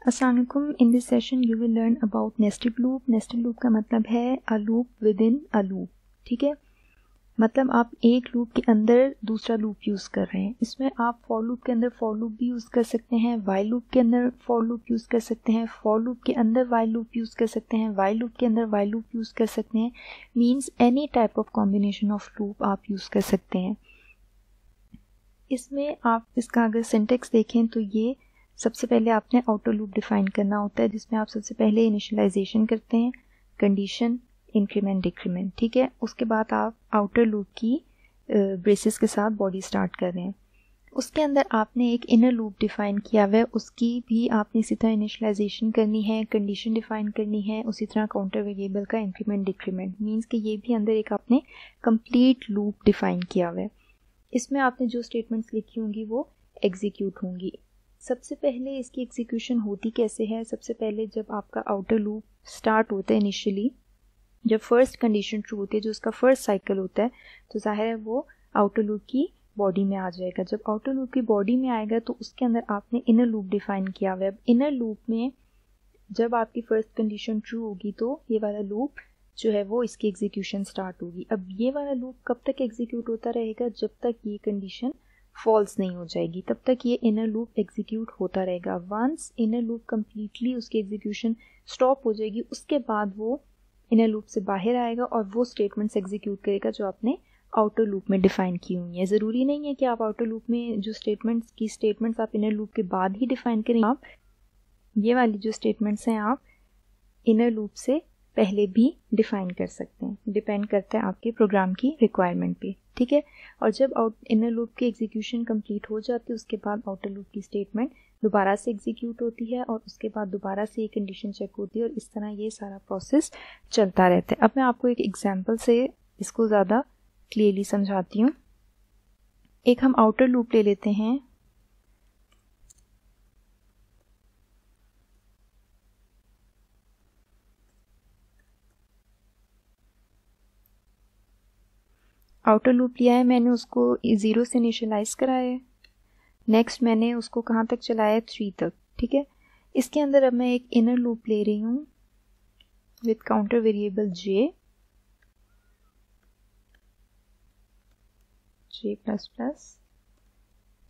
अस्सलाम वालेकुम। In this session you will learn about nested loop. Nested loop का मतलब है a loop with in a loop. ठीक है, मतलब आप एक लूप के अंदर दूसरा लूप यूज़ कर रहे हैं। इसमें आप फॉर लूप के अंदर फॉर लूप भी यूज़ कर सकते हैं, वाइल लूप के अंदर फॉर लूप यूज़ कर सकते हैं, फॉर लूप के अंदर वाइल लूप यूज़ कर सकते हैं, वाइल लूप के अंदर वाइल लूप यूज़ कर सकते हैं। Means any type of combination of loop आप यूज़ कर सकते हैं। इसमें आप इसका अगर सिंटेक्स देखें तो ये सबसे पहले आपने आउटर लूप डिफाइन करना होता है, जिसमें आप सबसे पहले इनिशियलाइजेशन करते हैं, कंडीशन, इंक्रीमेंट, डिक्रीमेंट। ठीक है, उसके बाद आप आउटर लूप की ब्रेसेस के साथ बॉडी स्टार्ट कर रहे हैं। उसके अंदर आपने एक इनर लूप डिफाइन किया हुआ है, उसकी भी आपने इसी तरह इनिशियलाइजेशन करनी है, कंडीशन डिफाइन करनी है, उसी तरह काउंटर वेरिएबल का इंक्रीमेंट डिक्रीमेंट। मीन्स कि ये भी अंदर एक आपने कंप्लीट लूप डिफाइन किया हुआ है। इसमें आपने जो स्टेटमेंट्स लिखी होंगी वो एग्जीक्यूट होंगी। सबसे पहले इसकी एग्जीक्यूशन होती कैसे है? सबसे पहले जब आपका आउटर लूप स्टार्ट होता है, इनिशियली जब फर्स्ट कंडीशन ट्रू होती है, जो उसका फर्स्ट साइकिल होता है, तो जाहिर है वो आउटर लूप की बॉडी में आ जाएगा। जब आउटर लूप की बॉडी में आएगा तो उसके अंदर आपने इनर लूप डिफाइन किया हुआ है। अब इनर लूप में जब आपकी फर्स्ट कंडीशन ट्रू होगी तो ये वाला लूप जो है वो इसकी एग्जीक्यूशन स्टार्ट होगी। अब ये वाला लूप कब तक एग्जीक्यूट होता रहेगा? जब तक ये कंडीशन फॉल्स नहीं हो जाएगी, तब तक ये इनर लूप एग्जीक्यूट होता रहेगा। वंस इनर लूप कम्प्लीटली उसकी एग्जीक्यूशन स्टॉप हो जाएगी, उसके बाद वो इनर लूप से बाहर आएगा और वो स्टेटमेंट्स एग्जीक्यूट करेगा जो आपने आउटर लूप में डिफाइन की हुई है। ज़रूरी नहीं है कि आप आउटर लूप में जो स्टेटमेंट्स आप इनर लूप के बाद ही डिफाइन करें। आप ये वाली जो स्टेटमेंट्स हैं आप इनर लूप से पहले भी डिफाइन कर सकते हैं, डिपेंड करता है आपके प्रोग्राम की रिक्वायरमेंट पे। ठीक है, और जब इनर लूप की एग्जीक्यूशन कंप्लीट हो जाती है, उसके बाद आउटर लूप की स्टेटमेंट दोबारा से एग्जीक्यूट होती है और उसके बाद दोबारा से ये कंडीशन चेक होती है और इस तरह ये सारा प्रोसेस चलता रहता है। अब मैं आपको एक एग्जांपल से इसको ज़्यादा क्लियरली समझाती हूँ। एक हम आउटर लूप ले लेते हैं। आउटर लूप लिया है मैंने, उसको 0 से इनिशियलाइज कराया है। नेक्स्ट मैंने उसको कहाँ तक चलाया है? 3 तक। ठीक है, इसके अंदर अब मैं एक इनर लूप ले रही हूँ with counter variable J plus plus.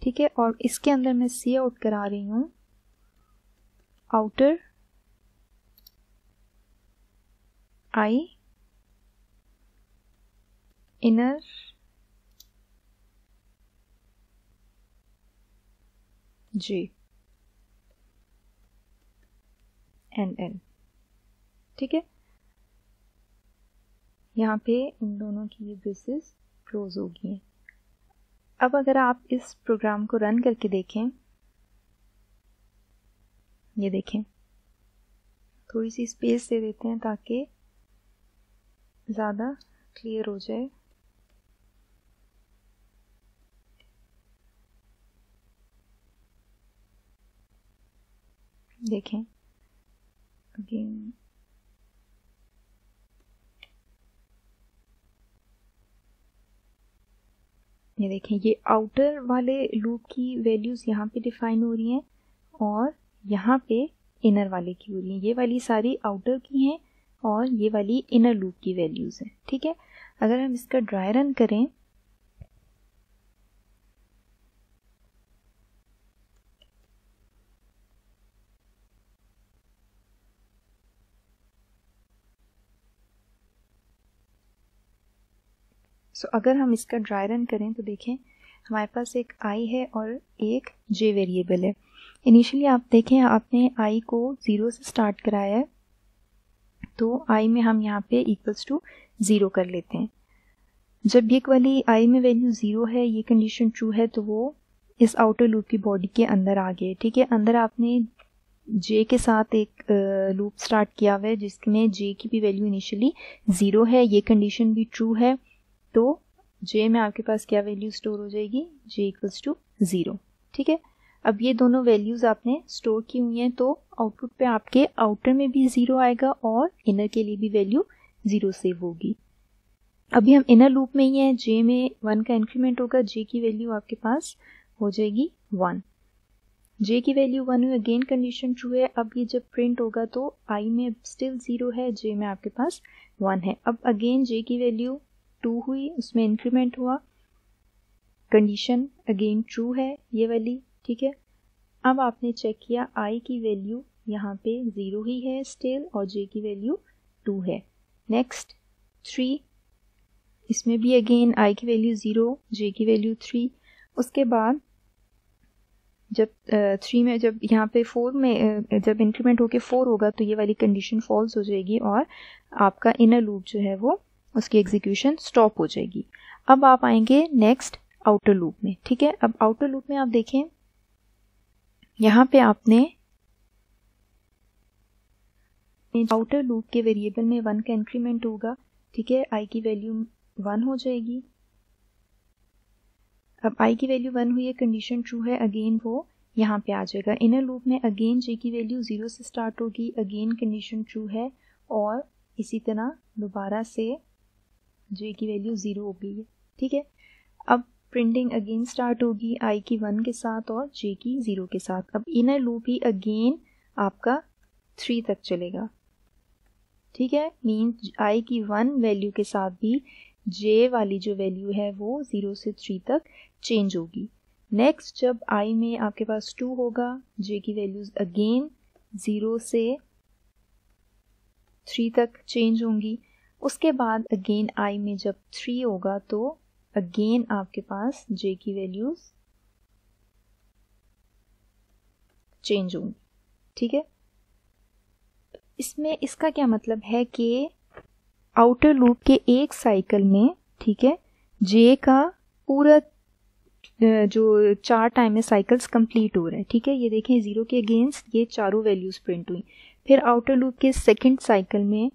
ठीक है, और इसके अंदर मैं सी आउट करा रही हूँ outer I inner J and N. ठीक है, यहाँ पे इन दोनों की ब्रेसेस क्लोज हो गई हैं। अब अगर आप इस प्रोग्राम को रन करके देखें, ये देखें, थोड़ी सी स्पेस दे देते हैं ताकि ज़्यादा क्लियर हो जाए। देखें अगेन, ये देखें, ये आउटर वाले लूप की वैल्यूज़ यहाँ पे डिफाइन हो रही हैं और यहाँ पे इनर वाले की हो रही हैं। ये वाली सारी आउटर की हैं और ये वाली इनर लूप की वैल्यूज़ हैं। ठीक है, अगर हम इसका ड्राई रन करें अगर हम इसका ड्राई रन करें तो देखें हमारे पास एक आई है और एक जे वेरिएबल है। इनिशियली आप देखें आपने आई को 0 से स्टार्ट कराया है, तो आई में हम यहाँ पे इक्वल्स टू 0 कर लेते हैं। जब ये वाली आई में वैल्यू 0 है, ये कंडीशन ट्रू है, तो वो इस आउटर लूप की बॉडी के अंदर आ गए। ठीक है, अंदर आपने जे के साथ एक लूप स्टार्ट किया हुआ है जिसमें जे की भी वैल्यू इनिशियली 0 है, ये कंडीशन भी ट्रू है, तो जे में आपके पास क्या वैल्यू स्टोर हो जाएगी? जे इक्वल्स टू 0। ठीक है, अब ये दोनों वैल्यूज़ आपने स्टोर की हुई हैं, तो आउटपुट पे आपके आउटर में भी 0 आएगा और इनर के लिए भी वैल्यू 0 सेव होगी। अभी हम इनर लूप में ही हैं, जे में 1 का इंक्रीमेंट होगा, जे की वैल्यू आपके पास हो जाएगी 1। जे की वैल्यू 1 हुई, अगेन कंडीशन ट्रू है। अब ये जब प्रिंट होगा तो आई में स्टिल 0 है, जे में आपके पास 1 है। अब अगेन जे की वैल्यू 2 हुई, उसमें इंक्रीमेंट हुआ, कंडीशन अगेन ट्रू है ये वाली, ठीक है। अब आपने चेक किया आई की वैल्यू यहाँ पे 0 ही है स्टिल और जे की वैल्यू 2 है। नेक्स्ट 3, इसमें भी अगेन आई की वैल्यू 0, जे की वैल्यू 3। उसके बाद जब 3 में जब यहाँ पे 4 में जब इंक्रीमेंट होके 4 होगा तो ये वाली कंडीशन फॉल्स हो जाएगी और आपका इनर लूप जो है वो उसकी एग्जीक्यूशन स्टॉप हो जाएगी। अब आप आएंगे नेक्स्ट आउटर लूप में, ठीक है। अब आउटर लूप में आप देखें यहाँ पे आपने आउटर लूप के वेरिएबल में 1 का इंक्रीमेंट होगा, ठीक है, आई की वैल्यू 1 हो जाएगी। अब आई की वैल्यू 1 हुई है, कंडीशन ट्रू है, अगेन वो यहाँ पे आ जाएगा। इनर लूप में अगेन जे की वैल्यू 0 से स्टार्ट होगी, अगेन कंडीशन ट्रू है और इसी तरह दोबारा से जे की वैल्यू 0 हो गई है, ठीक है। अब प्रिंटिंग अगेन स्टार्ट होगी आई की 1 के साथ और जे की 0 के साथ। अब इनर लूप ही अगेन आपका 3 तक चलेगा, ठीक है। मीन आई की 1 वैल्यू के साथ भी जे वाली जो वैल्यू है वो 0 से 3 तक चेंज होगी। नेक्स्ट जब आई में आपके पास 2 होगा, जे की वैल्यूज अगेन 0 से 3 तक चेंज होंगी। उसके बाद अगेन आई में जब 3 होगा तो अगेन आपके पास जे की वैल्यूज चेंज होंगी, ठीक है। इसमें इसका क्या मतलब है कि आउटर लूप के एक साइकिल में, ठीक है, जे का पूरा जो 4 टाइम में साइकिल्स कंप्लीट हो रहे हैं, ठीक है। ये देखें 0 के अगेंस्ट ये चारों वैल्यूज प्रिंट हुई। फिर आउटर लूप के सेकंड साइकिल में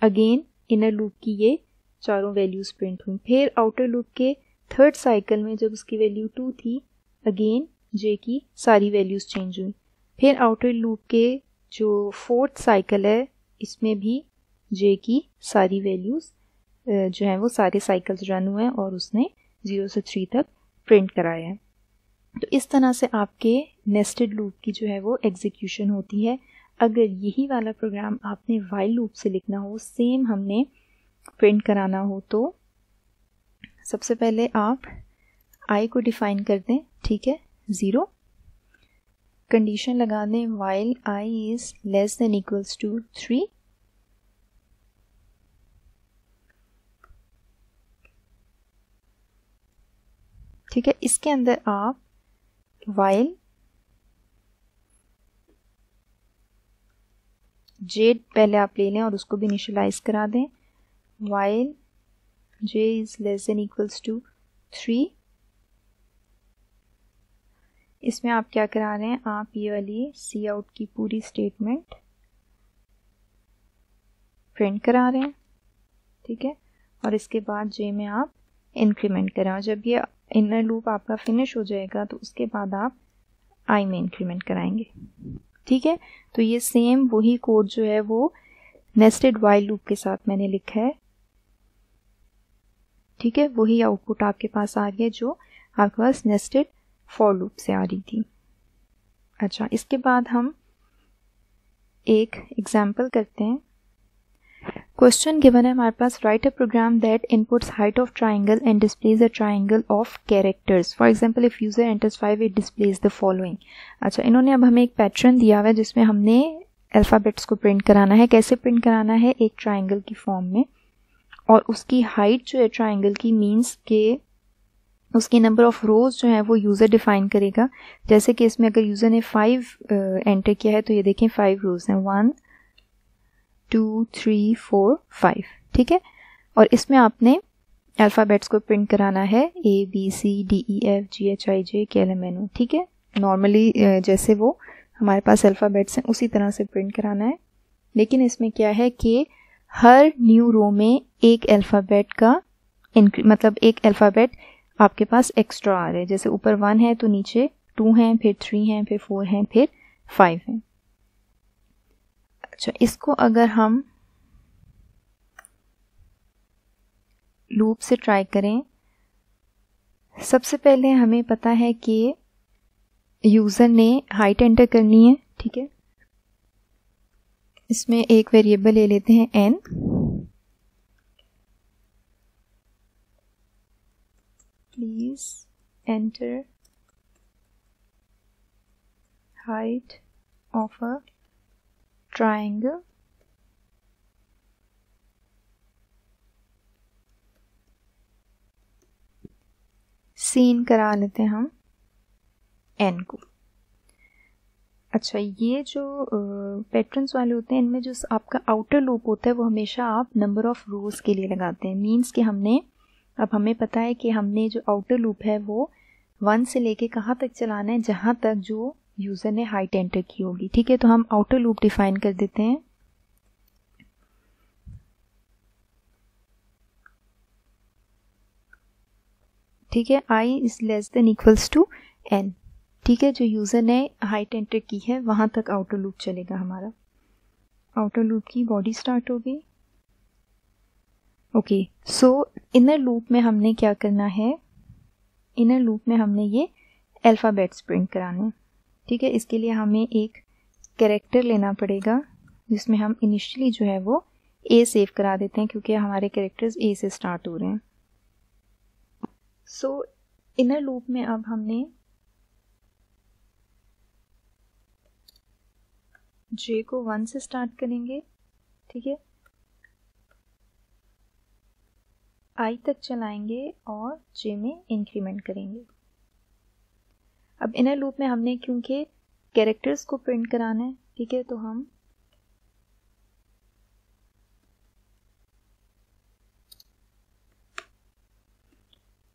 अगेन इनर लूप की ये चारों वैल्यूज प्रिंट हुई। फिर आउटर लूप के थर्ड साइकिल में जब उसकी वैल्यू 2 थी, अगेन जे की सारी वैल्यूज चेंज हुई। फिर आउटर लूप के जो फोर्थ साइकिल है इसमें भी जे की सारी वैल्यूज जो है वो सारे साइकिल्स रन हुए हैं और उसने 0 से 3 तक प्रिंट कराया है। तो इस तरह से आपके नेस्टेड लूप की जो है वो एग्जीक्यूशन होती है। अगर यही वाला प्रोग्राम आपने वाइल लूप से लिखना हो, सेम हमने प्रिंट कराना हो, तो सबसे पहले आप आई को डिफाइन कर दें, ठीक है, 0, कंडीशन लगा दें while I is less than equals to 3, ठीक है। इसके अंदर आप वाइल जे पहले आप ले लें और उसको भी इनिशियलाइज करा दें, while J is less than equals to 3। इसमें आप क्या करा रहे हैं, आप ये वाली सी आउट की पूरी स्टेटमेंट प्रिंट करा रहे हैं, ठीक है। और इसके बाद जे में आप इंक्रीमेंट करें। जब ये इनर लूप आपका फिनिश हो जाएगा तो उसके बाद आप आई में इंक्रीमेंट कराएंगे, ठीक है। तो ये सेम वही कोड जो है वो नेस्टेड वाइल लूप के साथ मैंने लिखा है, ठीक है। वही आउटपुट आपके पास आ गया जो आपके पास नेस्टेड फॉर लूप से आ रही थी। अच्छा, इसके बाद हम एक एग्जाम्पल करते हैं। क्वेश्चन गिवन है हमारे पास, write a program that inputs height of triangle and displays a triangle of characters. For example if user enters 5 it displays the following. अच्छा, इन्होंने अब हमें एक पैटर्न दिया हुआ है जिसमें हमने अल्फ़ाबेट्स को प्रिंट कराना है। कैसे प्रिंट कराना है, एक ट्राइंगल की फॉर्म में, और उसकी हाइट जो है ट्राइंगल की मीन्स के उसकी नंबर ऑफ रोज जो है वो यूज़र डिफाइन करेगा। जैसे कि इसमें अगर यूज़र ने 5 एंटर किया है तो ये देखें 5 रोज हैं, 1 2 3 4 5, ठीक है। और इसमें आपने अल्फ़ाबेट्स को प्रिंट कराना है ABCDEFGHIJKLMNO, ठीक है। नॉर्मली जैसे वो हमारे पास अल्फ़ाबेट्स हैं उसी तरह से प्रिंट कराना है। लेकिन इसमें क्या है कि हर न्यू रो में एक अल्फ़ाबेट का मतलब एक अल्फ़ाबेट आपके पास एक्स्ट्रा आ रहा है। जैसे ऊपर 1 है तो नीचे 2 हैं, फिर 3 हैं, फिर 4 हैं, फिर 5 हैं। अच्छा, इसको अगर हम लूप से ट्राई करें, सबसे पहले हमें पता है कि यूज़र ने हाइट एंटर करनी है, ठीक है। इसमें एक वेरिएबल ले लेते हैं n, please enter height of a triangle सीन करा लेते हैं हम n को। अच्छा, ये जो पैटर्न्स वाले होते हैं इनमें जो आपका आउटर लूप होता है वो हमेशा आप नंबर ऑफ रोज के लिए लगाते हैं। मींस कि हमें पता है कि हमने जो आउटर लूप है वो 1 से लेके कहाँ तक चलाना है, जहाँ तक जो यूज़र ने हाइट एंटर की होगी, ठीक है। तो हम आउटर लूप डिफाइन कर देते हैं। ठीक है, i is less than equals to n, ठीक है। जो यूज़र ने हाइट एंटर की है वहाँ तक आउटर लूप चलेगा हमारा। आउटर लूप की बॉडी स्टार्ट हो गई। ओके, सो इनर लूप में हमने क्या करना है, इनर लूप में हमने ये अल्फ़ाबेट्स प्रिंट कराने, ठीक है। इसके लिए हमें एक कैरेक्टर लेना पड़ेगा जिसमें हम इनिशियली जो है वो a सेव करा देते हैं क्योंकि हमारे कैरेक्टर्स a से स्टार्ट हो रहे हैं। सो इनर लूप में अब हमने j को 1 से स्टार्ट करेंगे, ठीक है। i तक चलाएंगे और j में इंक्रीमेंट करेंगे। अब इनर लूप में हमने क्योंकि कैरेक्टर्स को प्रिंट कराना है, ठीक है, तो हम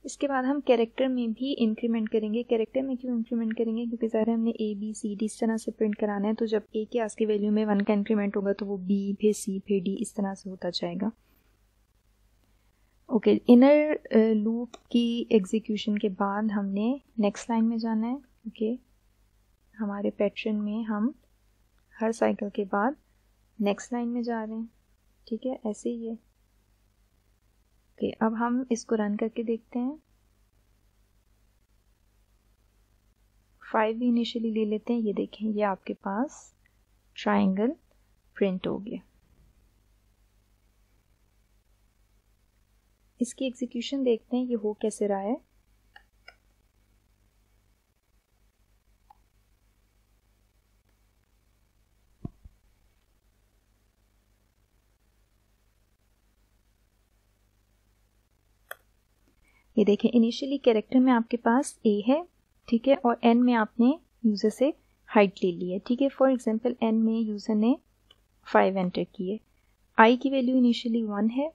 इसके बाद हम कैरेक्टर में भी इंक्रीमेंट करेंगे। कैरेक्टर में क्यों इंक्रीमेंट करेंगे, क्योंकि ज़ाहिर हमने a b c d इस तरह से प्रिंट कराना है। तो जब a के आस की वैल्यू में 1 का इंक्रीमेंट होगा तो वो b फिर c फिर d इस तरह से होता जाएगा। ओके, इनर लूप की एग्जीक्यूशन के बाद हमने नेक्स्ट लाइन में जाना है क्योंकि हमारे पैटर्न में हम हर साइकिल के बाद नेक्स्ट लाइन में जा रहे हैं, ठीक है। ऐसे ही है। ओके, अब हम इसको रन करके देखते हैं। 5 भी इनिशियली ले लेते हैं। ये देखें, ये आपके पास ट्रायंगल प्रिंट हो गया। इसकी एग्जीक्यूशन देखते हैं ये हो कैसे रहा है। ये देखें, इनिशियली कैरेक्टर में आपके पास a है, ठीक है, और n में आपने यूज़र से हाइट ले ली है, ठीक है। फॉर एग्जांपल n में यूज़र ने 5 एंटर किए, i की वैल्यू इनिशियली 1 है,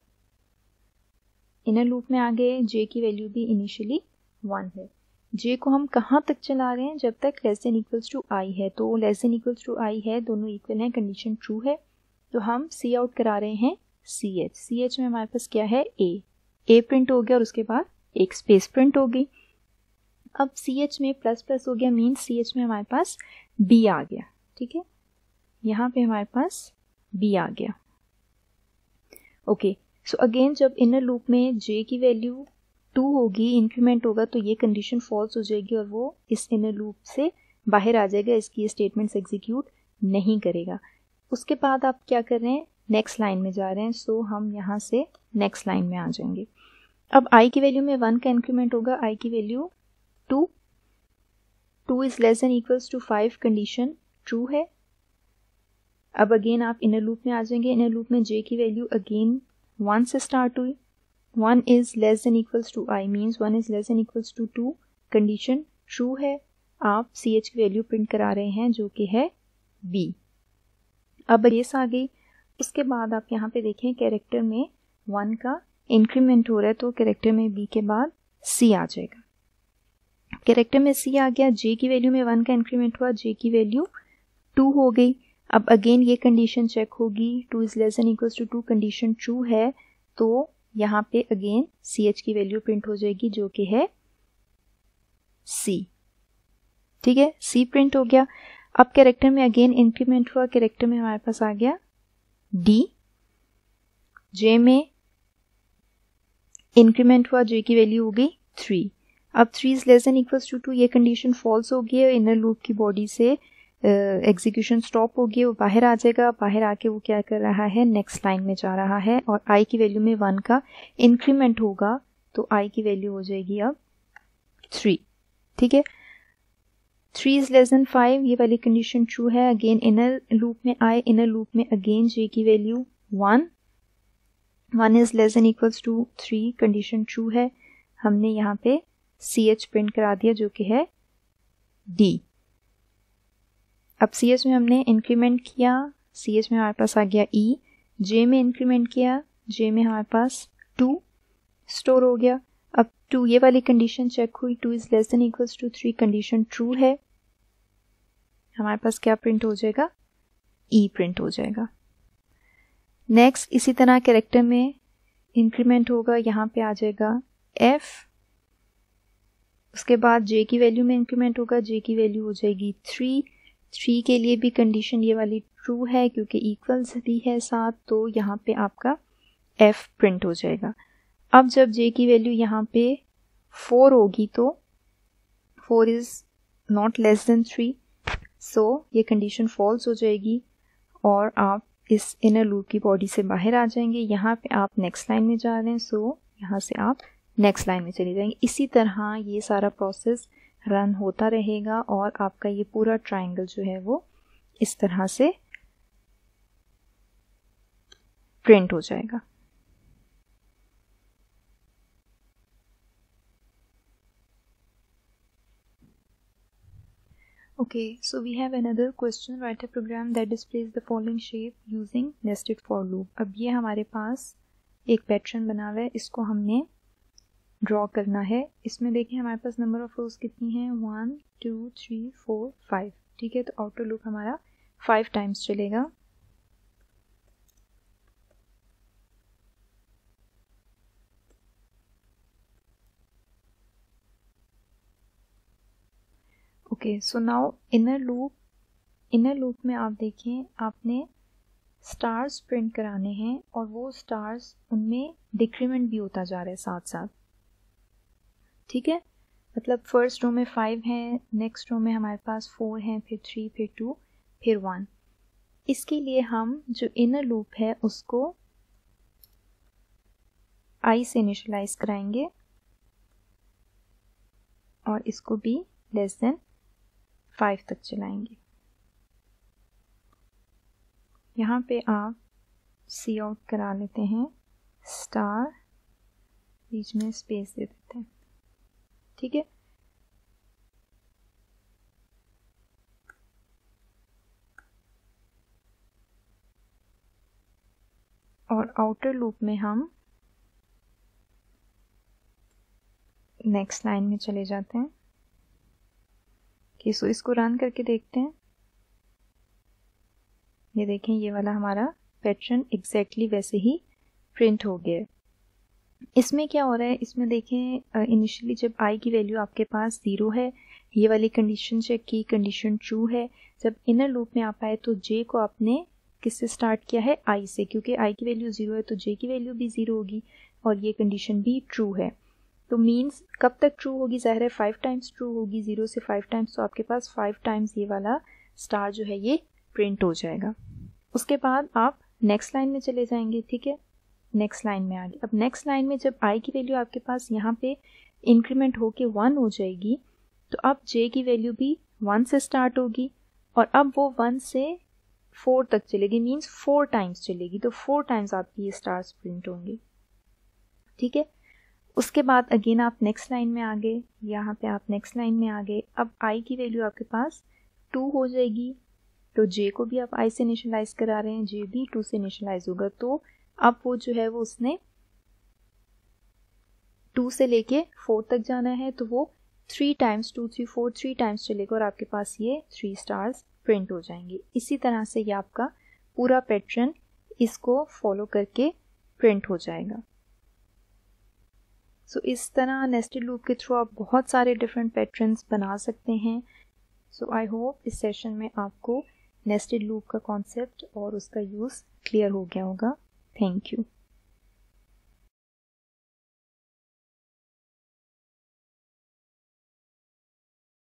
इनर लूप में आ गए, j की वैल्यू भी इनिशियली 1 है। j को हम कहाँ तक चला रहे हैं, जब तक less than equals to i है। तो less than equals to i है, दोनों इक्वल हैं, कंडीशन ट्रू है, तो हम सी आउट करा रहे हैं ch में हमारे पास क्या है, a प्रिंट हो गया और उसके बाद एक स्पेस प्रिंट हो गई। अब ch में प्लस प्लस हो गया, मीन्स ch में हमारे पास b आ गया, ठीक है। यहाँ पे हमारे पास b आ गया। ओके, सो अगेन जब इनर लूप में j की वैल्यू 2 होगी, इंक्रीमेंट होगा, तो ये कंडीशन फॉल्स हो जाएगी और वो इस इनर लूप से बाहर आ जाएगा, इसकी ये स्टेटमेंट्स एग्जीक्यूट नहीं करेगा। उसके बाद आप क्या कर रहे हैं, नेक्स्ट लाइन में जा रहे हैं। सो हम यहाँ से नेक्स्ट लाइन में आ जाएंगे। अब i की वैल्यू में 1 का इंक्रीमेंट होगा, i की value 2 is less than equals to 5, condition true है। अब अगेन आप इनर लूप में आ जाएंगे। इनर लूप में j की वैल्यू अगेन 1 से स्टार्ट हुई, 1 is less than equals to i, means 1 is less than equals to 2, condition true है। आप ch की वैल्यू प्रिंट करा रहे हैं जो कि है b। अब बेस आ गई। उसके बाद आप यहाँ पे देखें, कैरेक्टर में 1 का इंक्रीमेंट हो रहा है, तो कैरेक्टर में b के बाद c आ जाएगा। कैरेक्टर में c आ गया, j की वैल्यू में 1 का इंक्रीमेंट हुआ, j की वैल्यू 2 हो गई। अब अगेन ये कंडीशन चेक होगी, 2 is less than equals to 2, condition true है, तो यहाँ पे अगेन ch की वैल्यू प्रिंट हो जाएगी जो कि है c, ठीक है। c प्रिंट हो गया। अब कैरेक्टर में अगेन इंक्रीमेंट हुआ, कैरेक्टर में हमारे पास आ गया d, j में इंक्रीमेंट हुआ, j की वैल्यू हो गई 3। अब 3 is less than equals to 2, ये कंडीशन फॉल्स हो गई है, इनर लूप की बॉडी से एग्जीक्यूशन स्टॉप हो गई, वो बाहर आ जाएगा, बाहर आके वो क्या कर रहा है, नेक्स्ट लाइन में जा रहा है और आई की वैल्यू में 1 का इंक्रीमेंट होगा, तो आई की वैल्यू हो जाएगी अब 3, ठीक है। 3 इज लेस देन 5, ये वाली कंडीशन ट्रू है, अगेन इनर लूप में आए, इनर लूप में अगेन जे की value 1, 1 is less than equals to 3, condition true है, हमने यहाँ पे CH प्रिंट करा दिया जो कि है D। अब CH में हमने इंक्रीमेंट किया, CH में हमारे पास आ गया E, J में इंक्रीमेंट किया, J में हमारे पास 2 स्टोर हो गया। अब 2 ये वाली कंडीशन चेक हुई, 2 is less than equals to 3, condition true है, हमारे पास क्या प्रिंट हो जाएगा, E प्रिंट हो जाएगा। नेक्स्ट इसी तरह कैरेक्टर में इंक्रीमेंट होगा, यहाँ पे आ जाएगा F, उसके बाद J की वैल्यू में इंक्रीमेंट होगा, J की वैल्यू हो जाएगी 3, 3 के लिए भी कंडीशन ये वाली ट्रू है क्योंकि इक्वल्स भी है साथ, तो यहाँ पे आपका F प्रिंट हो जाएगा। अब जब J की वैल्यू यहाँ पे 4 होगी तो 4 इज नॉट लेस देन 3, सो ये कंडीशन फॉल्स हो जाएगी और आप इस इनर लूप की बॉडी से बाहर आ जाएंगे। यहाँ पे आप नेक्स्ट लाइन में जा रहे हैं, सो यहाँ से आप नेक्स्ट लाइन में चले जाएंगे। इसी तरह ये सारा प्रोसेस रन होता रहेगा और आपका ये पूरा ट्रायंगल जो है वो इस तरह से प्रिंट हो जाएगा। Okay, so we have another question, write a program that displays the following shape using nested for loop। अब ये हमारे पास एक पैटर्न बना हुआ है, इसको हमने ड्रॉ करना है। इसमें देखिए हमारे पास नंबर ऑफ रोज कितनी हैं, 1 2 3 4 5, ठीक है। तो आउटर लूप हमारा 5 टाइम्स चलेगा। Okay, so now inner loop में आप देखें आपने स्टार्स प्रिंट कराने हैं और वो स्टार्स उनमें डिक्रीमेंट भी होता जा रहा है साथ साथ, ठीक है। मतलब फर्स्ट रो में 5 हैं, नेक्स्ट रो में हमारे पास 4 हैं, फिर 3, फिर 2, फिर 1। इसके लिए हम जो इनर लूप है उसको I से इनिशियलाइज कराएंगे और इसको भी लेस देन 5 तक चलाएंगे। यहाँ पे आप सी आउट करा लेते हैं, स्टार बीच में स्पेस दे देते हैं, ठीक है। और आउटर लूप में हम नेक्स्ट लाइन में चले जाते हैं। ओके, सो इसको रन करके देखते हैं। ये देखें ये वाला हमारा पैटर्न एग्जैक्टली वैसे ही प्रिंट हो गया है। इसमें क्या हो रहा है, इसमें देखें इनिशियली जब I की वैल्यू आपके पास 0 है, ये वाली कंडीशन चेक की, कंडीशन ट्रू है। जब इनर लूप में आप आए तो J को आपने किससे स्टार्ट किया है, I से, क्योंकि I की वैल्यू 0 है तो J की वैल्यू भी 0 होगी और ये कंडीशन भी ट्रू है। तो मीन्स कब तक ट्रू होगी, ज़ाहिर है 5 टाइम्स ट्रू होगी, 0 से 5 टाइम्स, तो आपके पास 5 टाइम्स ये वाला स्टार जो है ये प्रिंट हो जाएगा। उसके बाद आप नेक्स्ट लाइन में चले जाएंगे, ठीक है। नेक्स्ट लाइन में आ गए। अब नेक्स्ट लाइन में जब I की वैल्यू आपके पास यहाँ पे इंक्रीमेंट होके 1 हो जाएगी तो अब J की वैल्यू भी 1 से स्टार्ट होगी और अब वो 1 से 4 तक चलेगी, मीन्स 4 टाइम्स चलेगी। तो 4 टाइम्स आपकी ये स्टार्स प्रिंट होंगे, ठीक है। उसके बाद अगेन आप नेक्स्ट लाइन में आ गए, यहाँ पे आप नेक्स्ट लाइन में आ गए। अब I की वैल्यू आपके पास 2 हो जाएगी तो J को भी आप I से इनिशियलाइज करा रहे हैं, J भी 2 से इनिशियलाइज होगा। तो अब वो जो है वो उसने 2 से लेके 4 तक जाना है, तो वो 3 टाइम्स 2 3 4 3 टाइम्स चलेगा और आपके पास ये 3 स्टार्स प्रिंट हो जाएंगे। इसी तरह से ये आपका पूरा पैटर्न इसको फॉलो करके प्रिंट हो जाएगा। सो इस तरह नेस्टेड लूप के थ्रू आप बहुत सारे डिफरेंट पैटर्न्स बना सकते हैं। सो आई होप इस सेशन में आपको नेस्टेड लूप का कॉन्सेप्ट और उसका यूज़ क्लियर हो गया होगा। Thank you.